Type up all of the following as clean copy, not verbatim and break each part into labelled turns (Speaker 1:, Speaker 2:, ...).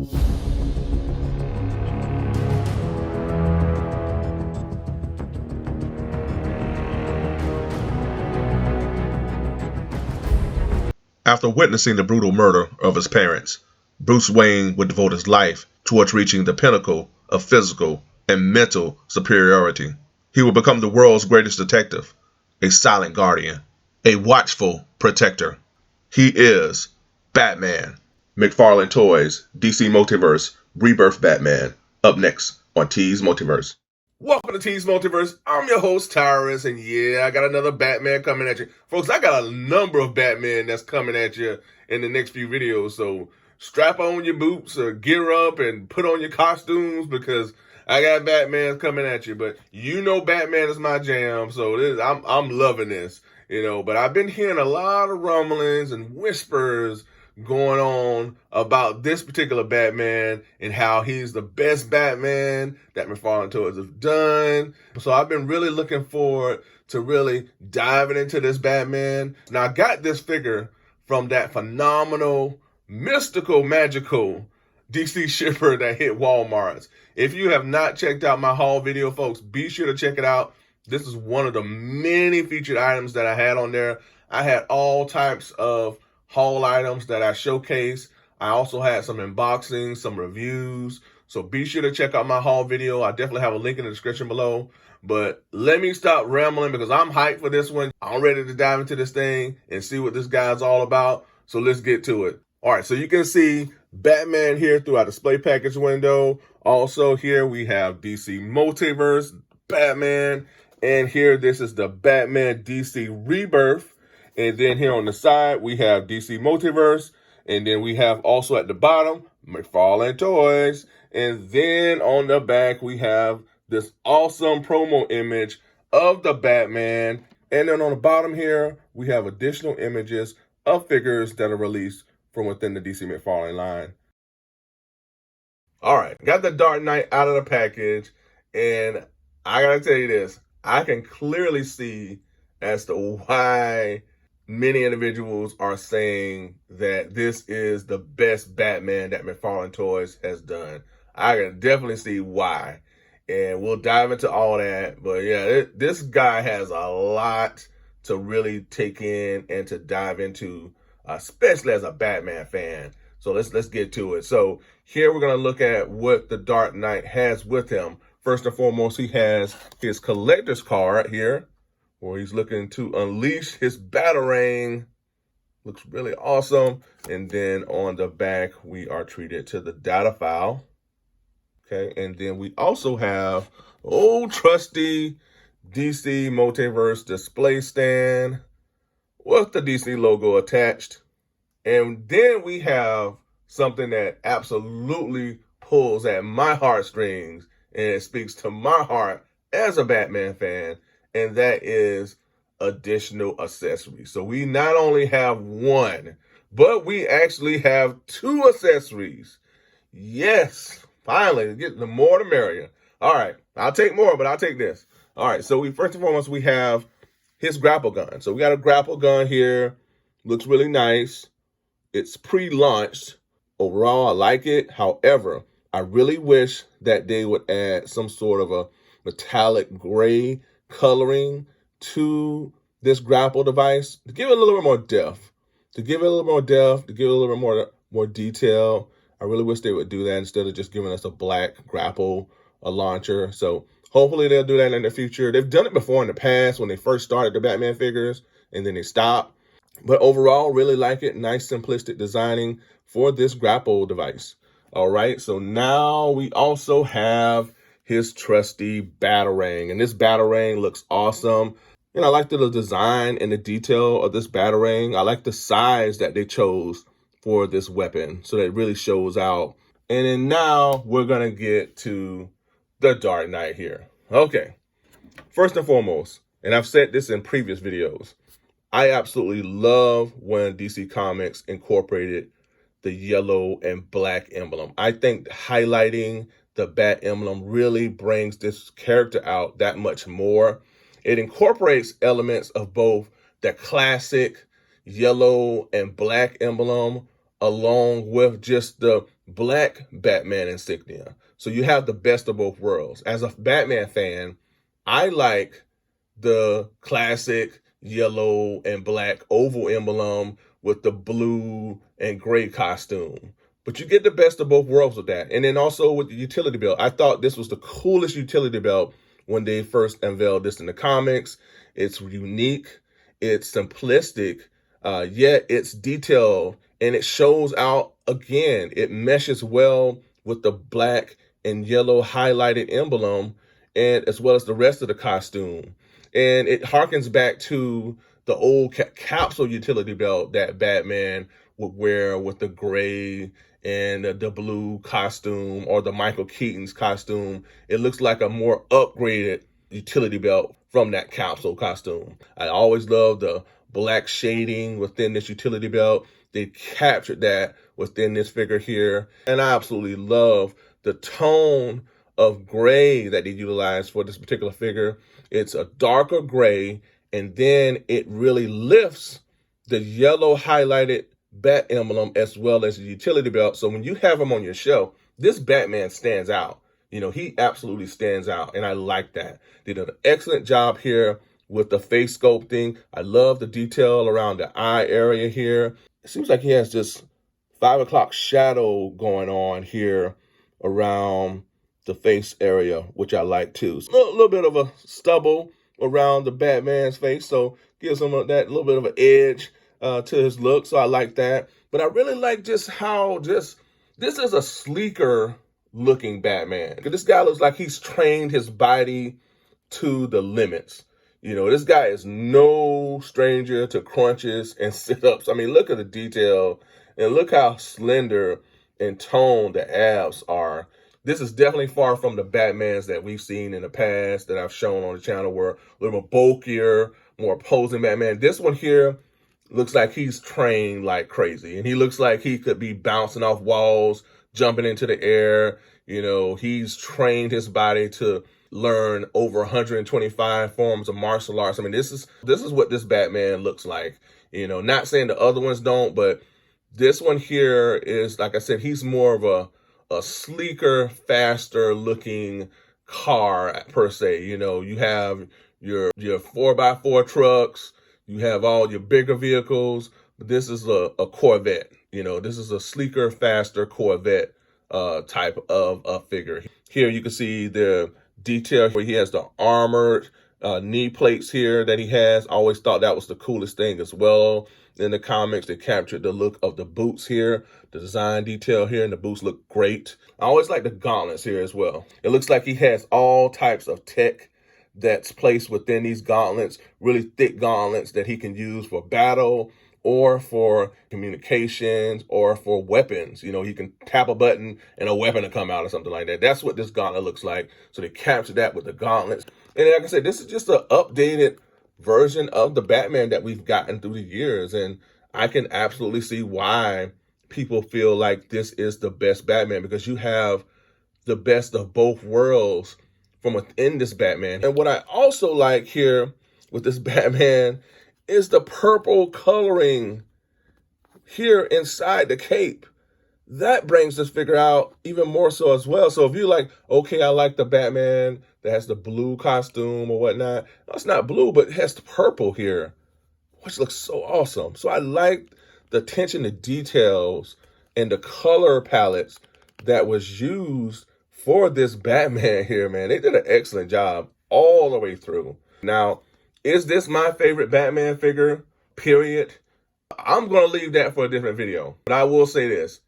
Speaker 1: After witnessing the brutal murder of his parents, Bruce Wayne would devote his life towards reaching the pinnacle of physical and mental superiority. He would become the world's greatest detective, a silent guardian, a watchful protector. He is Batman. McFarlane Toys, DC Multiverse, Rebirth Batman. Up next on T's Multiverse. Welcome to T's Multiverse. I'm your host, Tyrus, and yeah, I got another Batman coming at you. Folks, I got a number of Batman that's coming at you in the next few videos, so strap on your boots or gear up and put on your costumes because I got Batman coming at you. But you know Batman is my jam, so I'm loving this, But I've been hearing a lot of rumblings and whispers going on about this particular Batman and how he's the best Batman that McFarlane Toys have done. So I've been really looking forward to really diving into this Batman. Now I got this figure from that phenomenal, mystical, magical DC shipper that hit Walmart's. If you have not checked out my haul video, folks, be sure to check it out. This is one of the many featured items that I had on there. I had all types of haul items that I showcase. I also had some unboxings, some reviews. So be sure to check out my haul video. I definitely have a link in the description below. But let me stop rambling because I'm hyped for this one. I'm ready to dive into this thing and see what this guy's all about. So let's get to it. All right, so you can see Batman here through our display package window. Also here we have DC Multiverse, Batman. And here this is the Batman DC Rebirth. And then here on the side, we have DC Multiverse. And then we have also at the bottom, McFarlane Toys. And then on the back, we have this awesome promo image of the Batman. And then on the bottom here, we have additional images of figures that are released from within the DC McFarlane line. All right, got the Dark Knight out of the package. And I gotta tell you this, I can clearly see as to why many individuals are saying that this is the best Batman that McFarlane Toys has done. I can definitely see why. And we'll dive into all that. But yeah, this guy has a lot to really take in and to dive into, especially as a Batman fan. So let's get to it. So here we're going to look at what the Dark Knight has with him. First and foremost, he has his collector's card here, where he's looking to unleash his Batarang. Looks really awesome. And then on the back, we are treated to the data file. Okay, and then we also have old trusty DC Multiverse display stand with the DC logo attached. And then we have something that absolutely pulls at my heartstrings and it speaks to my heart as a Batman fan. And that is additional accessories. So we not only have one, but we actually have two accessories. Yes, finally, get the more the merrier. All right, I'll take more, but I'll take this. All right, so first and foremost, we have his grapple gun. So we got a grapple gun here. Looks really nice. It's pre-launched. Overall, I like it. However, I really wish that they would add some sort of a metallic gray coloring to this grapple device to give it a little bit more depth, to give it a little bit more detail. I really wish they would do that instead of just giving us a black grapple launcher. So hopefully they'll do that in the future. They've done it before in the past when they first started the Batman figures and then they stopped. But overall, really like it. Nice, simplistic designing for this grapple device. All right, so now we also have his trusty Batarang. And this Batarang looks awesome. I like the design and the detail of this Batarang. I like the size that they chose for this weapon. So that it really shows out. And then now we're going to get to the Dark Knight here. Okay, first and foremost, and I've said this in previous videos, I absolutely love when DC Comics incorporated the yellow and black emblem. I think highlighting the bat emblem really brings this character out that much more. It incorporates elements of both the classic yellow and black emblem, along with just the black Batman insignia. So you have the best of both worlds. As a Batman fan, I like the classic yellow and black oval emblem with the blue and gray costume. But you get the best of both worlds with that. And then also with the utility belt. I thought this was the coolest utility belt when they first unveiled this in the comics. It's unique, it's simplistic, yet it's detailed, and it shows out again. It meshes well with the black and yellow highlighted emblem, and as well as the rest of the costume. And it harkens back to the old capsule utility belt that Batman would wear with the gray and the blue costume, or the Michael Keaton's costume. It looks like a more upgraded utility belt from that capsule costume. I always love the black shading within this utility belt. They captured that within this figure here. And I absolutely love the tone of gray that they utilized for this particular figure. It's a darker gray, and then it really lifts the yellow highlighted bat emblem as well as the utility belt. So when you have him on your shelf, this Batman stands out. You know, he absolutely stands out, and I like that. They did an excellent job here with the face sculpting. I love the detail around the eye area here. It seems like he has this 5 o'clock shadow going on here around the face area, which I like too. So a little bit of a stubble around the Batman's face, so gives him that little bit of an edge to his look, so I like that. But I really like just how this is a sleeker looking Batman. Because this guy looks like he's trained his body to the limits. You know, this guy is no stranger to crunches and sit-ups. I mean, look at the detail, and look how slender and toned the abs are. This is definitely far from the Batmans that we've seen in the past that I've shown on the channel, were a little more bulkier, more posing Batman. This one here looks like he's trained like crazy, and he looks like he could be bouncing off walls, jumping into the air. You know, he's trained his body to learn over 125 forms of martial arts. I mean, this is what this Batman looks like. You know, not saying the other ones don't, but this one here is, like I said, he's more of a sleeker, faster looking car per se. You know, you have your 4x4 trucks, you have all your bigger vehicles, but this is a Corvette. You know, this is a sleeker, faster Corvette type of a figure. Here you can see the detail where he has the armored knee plates here that he has. I always thought that was the coolest thing as well. In the comics, they captured the look of the boots here, the design detail here, and the boots look great. I always like the gauntlets here as well. It looks like he has all types of tech that's placed within these gauntlets, really thick gauntlets that he can use for battle or for communications or for weapons. You know, he can tap a button and a weapon will come out or something like that. That's what this gauntlet looks like. So they captured that with the gauntlets. And like I said, this is just an updated version of the Batman that we've gotten through the years. And I can absolutely see why people feel like this is the best Batman, because you have the best of both worlds from within this Batman. And what I also like here with this Batman is the purple coloring here inside the cape. That brings this figure out even more so as well. So if you're like, okay, I like the Batman that has the blue costume or whatnot. No, it's not blue, but it has the purple here, which looks so awesome. So I like the attention to details and the color palettes that was used for this Batman here, man. They did an excellent job all the way through. Now, is this my favorite Batman figure, period? I'm going to leave that for a different video. But I will say this.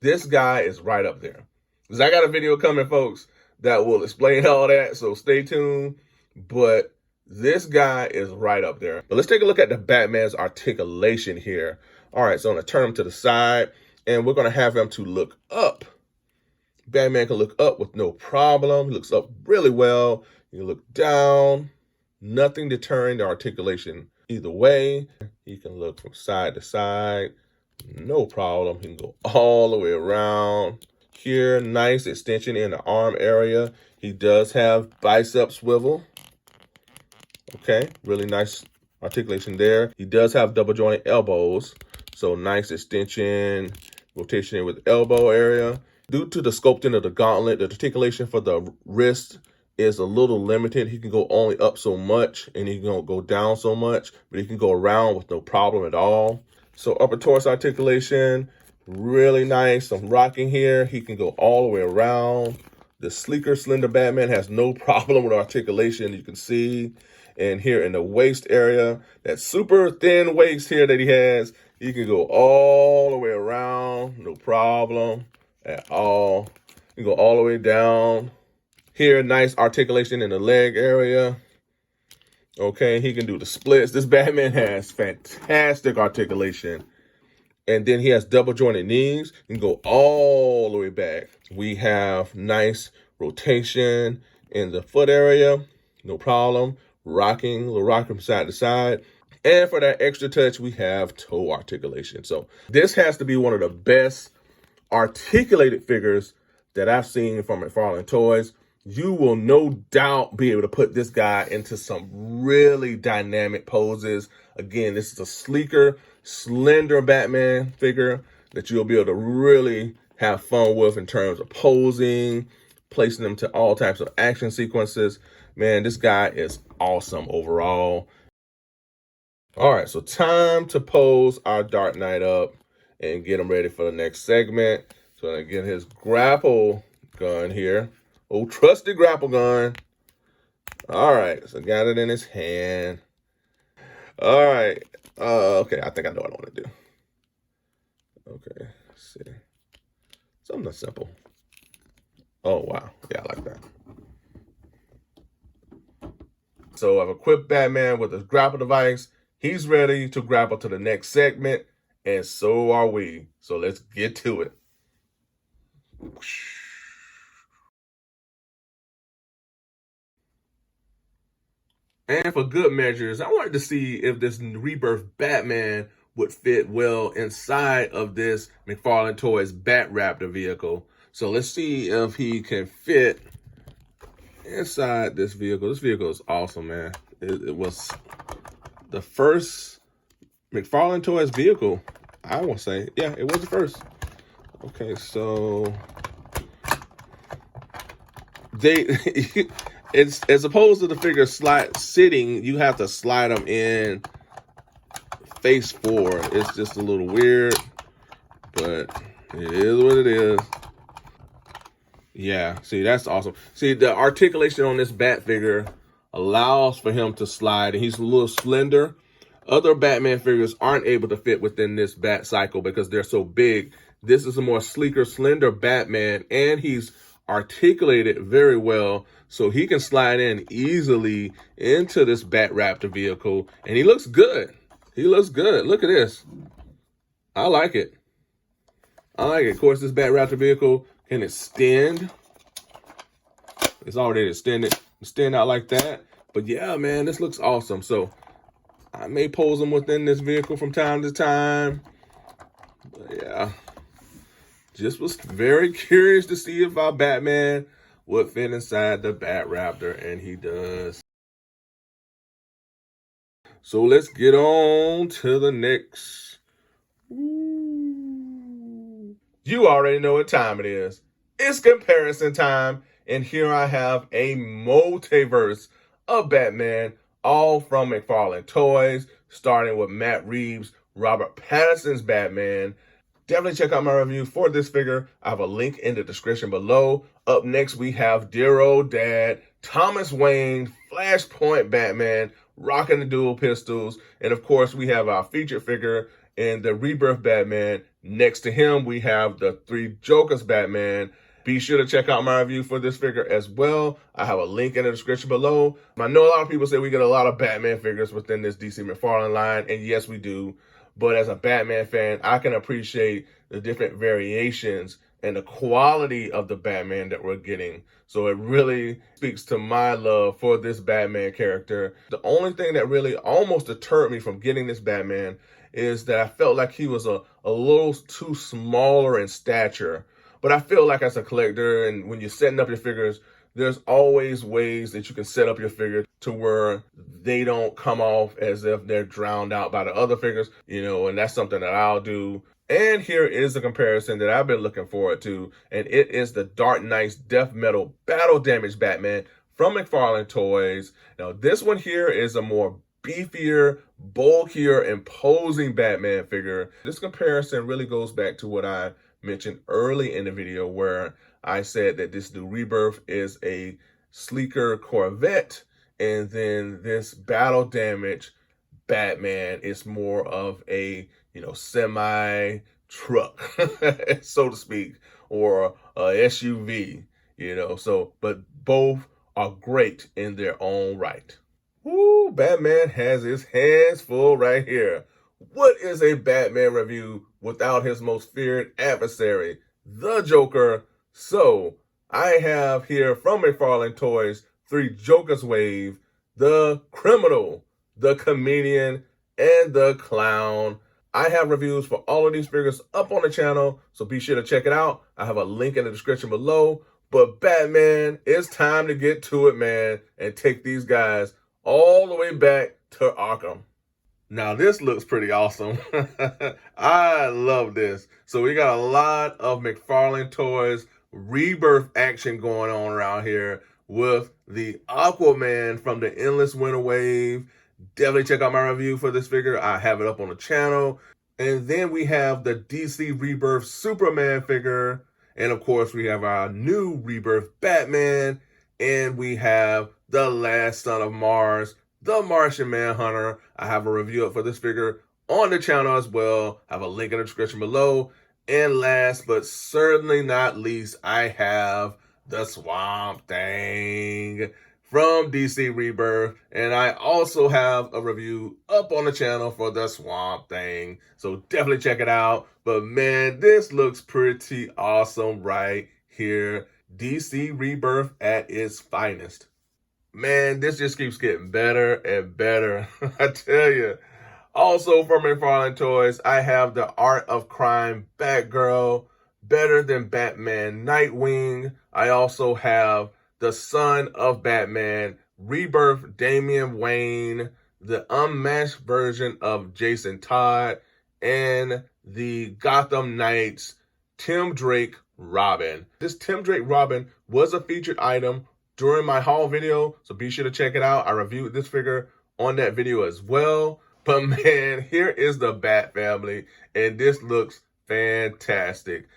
Speaker 1: This guy is right up there. Because I got a video coming, folks, that will explain all that. So stay tuned. But this guy is right up there. But let's take a look at the Batman's articulation here. All right, so I'm going to turn him to the side. And we're going to have him to look up. Batman can look up with no problem. He looks up really well. You can look down. Nothing deterring the articulation either way. He can look from side to side. No problem. He can go all the way around. Here, nice extension in the arm area. He does have bicep swivel. Okay, really nice articulation there. He does have double jointed elbows. So nice extension rotation with elbow area. Due to the sculpting of the gauntlet, the articulation for the wrist is a little limited. He can go only up so much and he can go down so much, but he can go around with no problem at all. So upper torso articulation, really nice. Some rocking here. He can go all the way around. The sleeker, slender Batman has no problem with articulation, you can see. And here in the waist area, that super thin waist here that he has, he can go all the way around, no problem at all. You can go all the way down. Here, nice articulation in the leg area. Okay, he can do the splits. This Batman has fantastic articulation. And then he has double jointed knees. You can go all the way back. We have nice rotation in the foot area. No problem. Rocking, little rock from side to side. And for that extra touch, we have toe articulation. So this has to be one of the best articulated figures that I've seen from McFarlane Toys. You will no doubt be able to put this guy into some really dynamic poses. Again, this is a sleeker, slender Batman figure that you'll be able to really have fun with in terms of posing, placing them to all types of action sequences. Man, this guy is awesome overall. All right, so time to pose our Dark Knight up and get him ready for the next segment. So I get his grapple gun here. Old trusty grapple gun. All right, so got it in his hand. All right. Okay, I think I know what I want to do. Okay, let's see. Something simple. Oh, wow. Yeah, I like that. So I've equipped Batman with his grapple device. He's ready to grapple to the next segment, and so are we. So let's get to it. And for good measures, I wanted to see if this Rebirth Batman would fit well inside of this McFarlane Toys Bat-Raptor vehicle. So let's see if he can fit inside this vehicle. This vehicle is awesome, man. It was the first McFarlane Toys vehicle, I won't say. Yeah, it was the first. Okay, so it's as opposed to the figure sitting, you have to slide them in face forward. It's just a little weird, but it is what it is. Yeah, see, that's awesome. See, the articulation on this Bat figure allows for him to slide, and he's a little slender. Other Batman figures aren't able to fit within this Bat cycle because they're so big. This is a more sleeker, slender Batman, and he's articulated very well, so he can slide in easily into this Bat-Raptor vehicle, and he looks good. He looks good. Look at this. I like it. I like it. Of course, this Bat-Raptor vehicle can extend. It's already extended. Extend out like that. But yeah, man, this looks awesome. So I may pose them within this vehicle from time to time. But yeah. Just was very curious to see if our Batman would fit inside the Bat-Raptor, and he does. So let's get on to the next. Ooh. You already know what time it is. It's comparison time, and here I have a multiverse of Batman, all from McFarlane Toys, starting with Matt Reeves, Robert Pattinson's Batman. Definitely check out my review for this figure. I have a link in the description below. Up next, we have dear old dad, Thomas Wayne, Flashpoint Batman, rocking the dual pistols. And of course, we have our featured figure in the Rebirth Batman. Next to him, we have the Three Jokers Batman. Be sure to check out my review for this figure as well. I have a link in the description below. I know a lot of people say we get a lot of Batman figures within this DC McFarlane line, and yes, we do. But as a Batman fan, I can appreciate the different variations and the quality of the Batman that we're getting. So it really speaks to my love for this Batman character. The only thing that really almost deterred me from getting this Batman is that I felt like he was a little too smaller in stature. But I feel like as a collector, and when you're setting up your figures, there's always ways that you can set up your figure to where they don't come off as if they're drowned out by the other figures, you know, and that's something that I'll do. And here is the comparison that I've been looking forward to, and it is the Dark Knight's Death Metal Battle Damage Batman from McFarlane Toys. Now, this one here is a more beefier, bulkier, imposing Batman figure. This comparison really goes back to what I mentioned early in the video, where I said that this new Rebirth is a sleeker Corvette, and then this Battle Damage Batman is more of a, semi truck, so to speak, or a SUV, so, but both are great in their own right. Woo, Batman has his hands full right here. What is a Batman review without his most feared adversary, the Joker? So, I have here from McFarlane Toys 3 Jokers Wave, the Criminal, the Comedian, and the Clown. I have reviews for all of these figures up on the channel, so be sure to check it out. I have a link in the description below. But Batman, it's time to get to it, man, and take these guys all the way back to Arkham. Now, this looks pretty awesome. I love this. So we got a lot of McFarlane Toys Rebirth action going on around here with the Aquaman from the Endless Winter Wave. Definitely check out my review for this figure. I have it up on the channel. And then we have the DC Rebirth Superman figure. And of course, we have our new Rebirth Batman. And we have the Last Son of Mars, the Martian Manhunter. I have a review up for this figure on the channel as well. I have a link in the description below. And last but certainly not least, I have the Swamp Thing from DC Rebirth, and I also have a review up on the channel for the Swamp Thing, so definitely check it out. But man, this looks pretty awesome right here. DC Rebirth at its finest. Man, this just keeps getting better and better, I tell you. Also from McFarlane Toys, I have the Art of Crime Batgirl, Better Than Batman Nightwing. I also have the Son of Batman, Rebirth Damian Wayne, the unmatched version of Jason Todd, and the Gotham Knights Tim Drake Robin. This Tim Drake Robin was a featured item during my haul video, so be sure to check it out. I reviewed this figure on that video as well. But man, here is the Bat family, and this looks fantastic.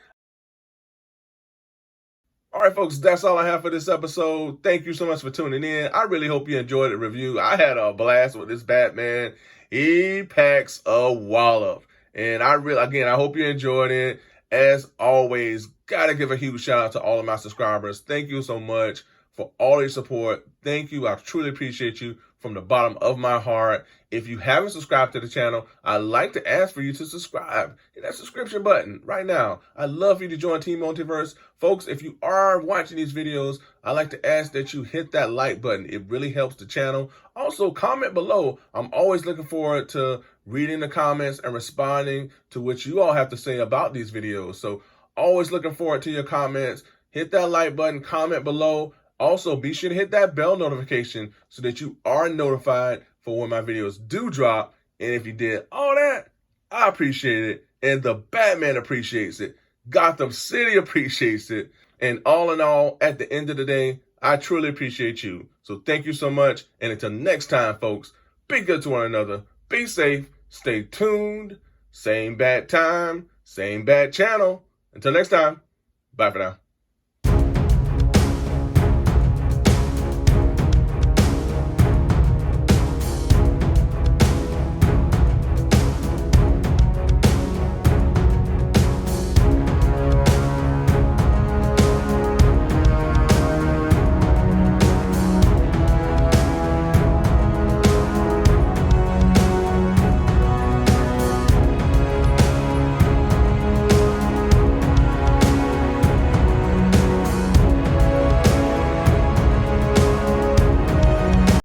Speaker 1: All right, folks, that's all I have for this episode. Thank you so much for tuning in. I really hope you enjoyed the review. I had a blast with this Batman. He packs a wallop. And I hope you enjoyed it. As always, gotta give a huge shout out to all of my subscribers. Thank you so much for all your support. Thank you. I truly appreciate you from the bottom of my heart. If you haven't subscribed to the channel, I'd like to ask for you to subscribe. Hit that subscription button right now. I'd love for you to join Team Multiverse. Folks, if you are watching these videos, I'd like to ask that you hit that like button. It really helps the channel. Also, comment below. I'm always looking forward to reading the comments and responding to what you all have to say about these videos. So always looking forward to your comments. Hit that like button, comment below. Also, be sure to hit that bell notification so that you are notified for when my videos do drop. And if you did all that, I appreciate it. And the Batman appreciates it. Gotham City appreciates it. And all in all, at the end of the day, I truly appreciate you. So thank you so much. And until next time, folks, be good to one another. Be safe. Stay tuned. Same bad time, same bad channel. Until next time, bye for now.